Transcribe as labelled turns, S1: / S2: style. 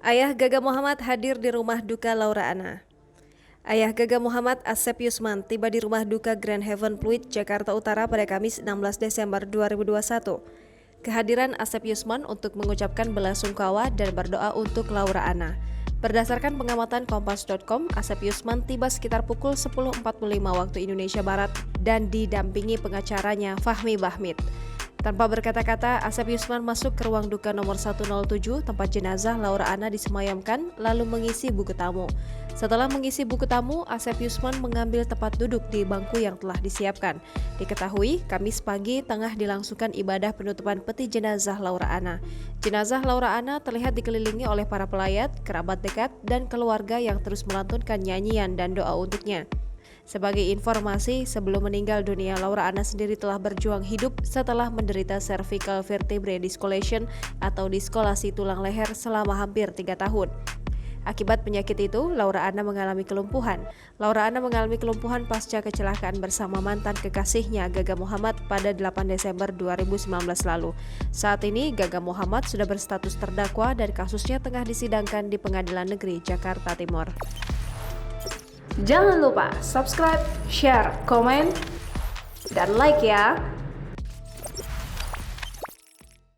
S1: Ayah Gaga Muhammad hadir di rumah duka Laura Anna. Ayah Gaga Muhammad, Asep Yusman, tiba di rumah duka Grand Heaven Pluit, Jakarta Utara pada Kamis 16 Desember 2021. Kehadiran Asep Yusman untuk mengucapkan belasungkawa dan berdoa untuk Laura Anna. Berdasarkan pengamatan Kompas.com, Asep Yusman tiba sekitar pukul 10.45 waktu Indonesia Barat dan didampingi pengacaranya Fahmi Bahmid. Tanpa berkata-kata, Asep Yusman masuk ke ruang duka nomor 107 tempat jenazah Laura Anna disemayamkan lalu mengisi buku tamu. Setelah mengisi buku tamu, Asep Yusman mengambil tempat duduk di bangku yang telah disiapkan. Diketahui, Kamis pagi tengah dilangsungkan ibadah penutupan peti jenazah Laura Anna. Jenazah Laura Anna terlihat dikelilingi oleh para pelayat, kerabat dekat, dan keluarga yang terus melantunkan nyanyian dan doa untuknya. Sebagai informasi, sebelum meninggal dunia, Laura Anna sendiri telah berjuang hidup setelah menderita cervical vertebrae discolation atau diskolasi tulang leher selama hampir 3 tahun. Akibat penyakit itu, Laura Anna mengalami kelumpuhan. Laura Anna mengalami kelumpuhan pasca kecelakaan bersama mantan kekasihnya Gaga Muhammad pada 8 Desember 2019 lalu. Saat ini, Gaga Muhammad sudah berstatus terdakwa dan kasusnya tengah disidangkan di Pengadilan Negeri Jakarta Timur. Jangan lupa subscribe, share, komen, dan like ya!